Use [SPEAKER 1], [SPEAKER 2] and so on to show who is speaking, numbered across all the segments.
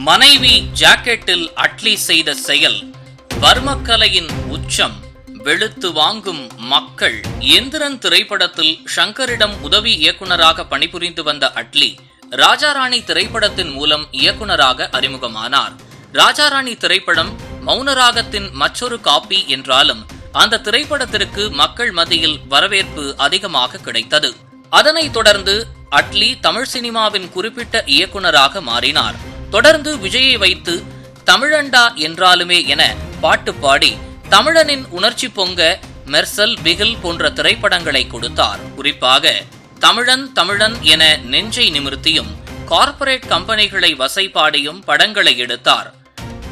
[SPEAKER 1] மனைவி ஜாக்கெட்டில் அட்லி செய்த செயல் வர்மக்கலையின் உச்சம். வெளுத்து வாங்கும் மக்கள். எந்திரன் திரைப்படத்தில் ஷங்கரிடம் உதவி இயக்குநராக பணிபுரிந்து வந்த அட்லி ராஜாராணி திரைப்படத்தின் மூலம் இயக்குநராக அறிமுகமானார். ராஜாராணி திரைப்படம் மௌனராகத்தின் மற்றொரு காப்பி என்றாலும் அந்த திரைப்படத்திற்கு மக்கள் மத்தியில் வரவேற்பு அதிகமாக கிடைத்தது. அதனைத் தொடர்ந்து அட்லி தமிழ் சினிமாவின் குறிப்பிட்ட இயக்குநராக மாறினார். தொடர்ந்து விஜயை வைத்து தமிழண்டா என்றாலுமே என பாட்டு பாடி தமிழனின் உணர்ச்சி பொங்க மெர்சல், பிகில் போன்ற திரைப்படங்களை கொடுத்தார். குறிப்பாக தமிழன் தமிழன் என நெஞ்சை நிமிர்த்தியும் கார்ப்பரேட் கம்பெனிகளை வசைபாடியும் படங்களை எடுத்தார்.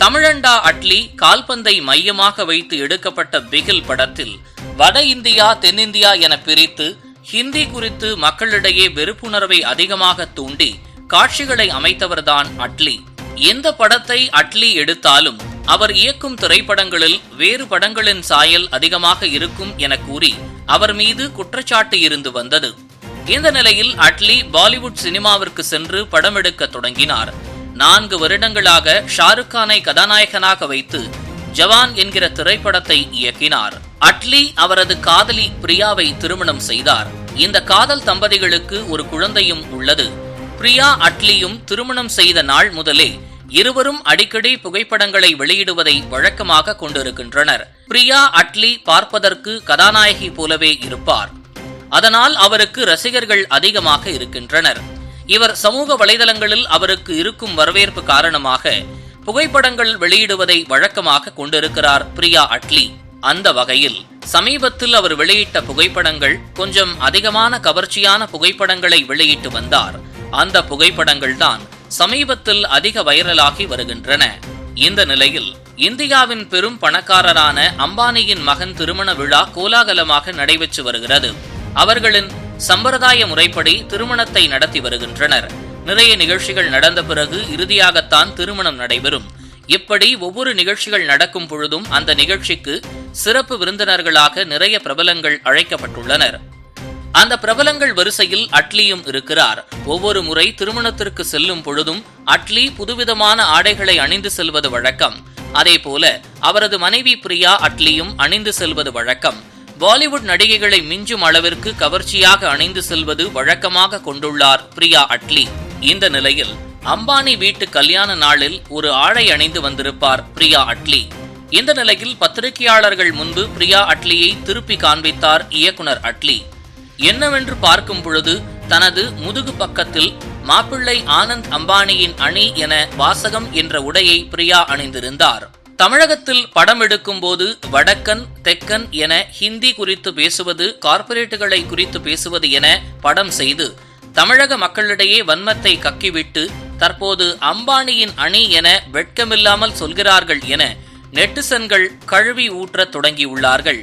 [SPEAKER 1] தமிழண்டா அட்லி கால்பந்தை மையமாக வைத்து எடுக்கப்பட்ட பிகில் படத்தில் வட இந்தியா தென்னிந்தியா என பிரித்து ஹிந்தி குறித்து மக்களிடையே வெறுப்புணர்வை அதிகமாக தூண்டி காட்சிகளை அமைத்தவர்தான் அட்லி. எந்த படத்தை அட்லி எடுத்தாலும் அவர் இயக்கும் திரைப்படங்களில் வேறு படங்களின் சாயல் அதிகமாக இருக்கும் என கூறி அவர் மீது குற்றச்சாட்டு இருந்து வந்தது. இந்த நிலையில் அட்லி பாலிவுட் சினிமாவிற்கு சென்று படம் எடுக்க தொடங்கினார். 4 வருடங்களாக ஷாருக் கானை கதாநாயகனாக வைத்து ஜவான் என்கிற திரைப்படத்தை இயக்கினார். அட்லி அவரது காதலி பிரியாவை திருமணம் செய்தார். இந்த காதல் தம்பதிகளுக்கு ஒரு குழந்தையும் உள்ளது. பிரியா அட்லியும் திருமணம் செய்த நாள் முதலே இருவரும் அடிக்கடி புகைப்படங்களை வெளியிடுவதை வழக்கமாக கொண்டிருக்கின்றனர். பிரியா அட்லி பார்ப்பதற்கு கதாநாயகி போலவே இருப்பார். அதனால் அவருக்கு ரசிகர்கள் அதிகமாக இருக்கின்றனர். இவர் சமூக வலைதளங்களில் அவருக்கு இருக்கும் வரவேற்பு காரணமாக புகைப்படங்கள் வெளியிடுவதை வழக்கமாக கொண்டிருக்கிறார் பிரியா அட்லி. அந்த வகையில் சமீபத்தில் அவர் வெளியிட்ட புகைப்படங்கள் கொஞ்சம் அதிகமான கவர்ச்சியான புகைப்படங்களை வெளியிட்டு வந்தார். அந்த புகைப்படங்கள் தான் சமீபத்தில் அதிக வைரலாகி வருகின்றன. இந்த நிலையில் இந்தியாவின் பெரும் பணக்காரரான அம்பானியின் மகன் திருமண விழா கோலாகலமாக நடைபெற்று வருகிறது. அவர்களின் சம்பிரதாய முறைப்படி திருமணத்தை நடத்தி வருகின்றனர். நிறைய நிகழ்ச்சிகள் நடந்த பிறகு இறுதியாகத்தான் திருமணம் நடைபெறும். இப்படி ஒவ்வொரு நிகழ்ச்சிகள் நடக்கும் பொழுதும் அந்த நிகழ்ச்சிக்கு சிறப்பு விருந்தினர்களாக நிறைய பிரபலங்கள் அழைக்கப்பட்டுள்ளனர். அந்த பிரபலங்கள் வரிசையில் அட்லியும் இருக்கிறார். ஒவ்வொரு முறை திருமணத்திற்கு செல்லும் பொழுதும் அட்லி புதுவிதமான ஆடைகளை அணிந்து செல்வது வழக்கம். அதேபோல அவரது மனைவி பிரியா அட்லியும் அணிந்து செல்வது வழக்கம். பாலிவுட் நடிகைகளை மிஞ்சும் அளவிற்கு கவர்ச்சியாக அணிந்து செல்வது வழக்கமாக கொண்டுள்ளார் பிரியா அட்லி. இந்த நிலையில் அம்பானி வீட்டு கல்யாண நாளில் ஒரு ஆடை அணிந்து வந்திருப்பார் பிரியா அட்லி. இந்த நிலையில் பத்திரிகையாளர்கள் முன்பு பிரியா அட்லியை திருப்பி காண்பித்தார் இயக்குனர் அட்லி. என்னவென்று பார்க்கும் பொழுது தனது முதுகு பக்கத்தில் மாப்பிள்ளை ஆனந்த் அம்பானியின் அணி என வாசகம் என்ற உடையை பிரியா அணிந்திருந்தார். தமிழகத்தில் படம் எடுக்கும் போது வடக்கன் தெக்கன் என ஹிந்தி குறித்து பேசுவது, கார்ப்பரேட்டுகளை குறித்து பேசுவது என படம் செய்து தமிழக மக்களிடையே வன்மத்தை கக்கிவிட்டு தற்போது அம்பானியின் அணி என வெட்கமில்லாமல் சொல்கிறார்கள் என நெட்டிசன்கள் கழுவி ஊற்றத் தொடங்கியுள்ளார்கள்.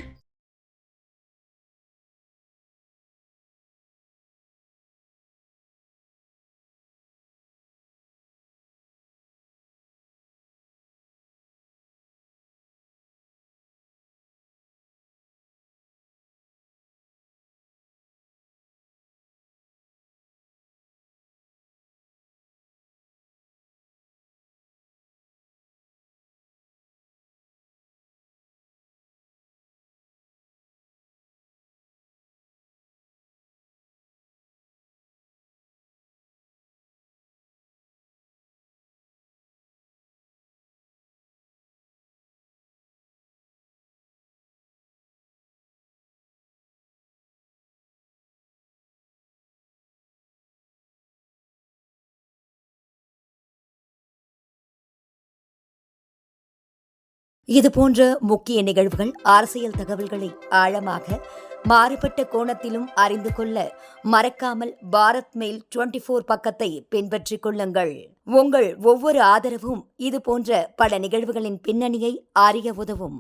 [SPEAKER 2] இதுபோன்ற முக்கிய நிகழ்வுகள், அரசியல் தகவல்களை ஆழமாக மாறுபட்ட கோணத்திலும் அறிந்து கொள்ள மறக்காமல் பாரத் மெயில் 24 பக்கத்தை பின்பற்றிக் கொள்ளுங்கள். உங்கள் ஒவ்வொரு ஆதரவும் இதுபோன்ற பல நிகழ்வுகளின் பின்னணியை அறிய உதவும்.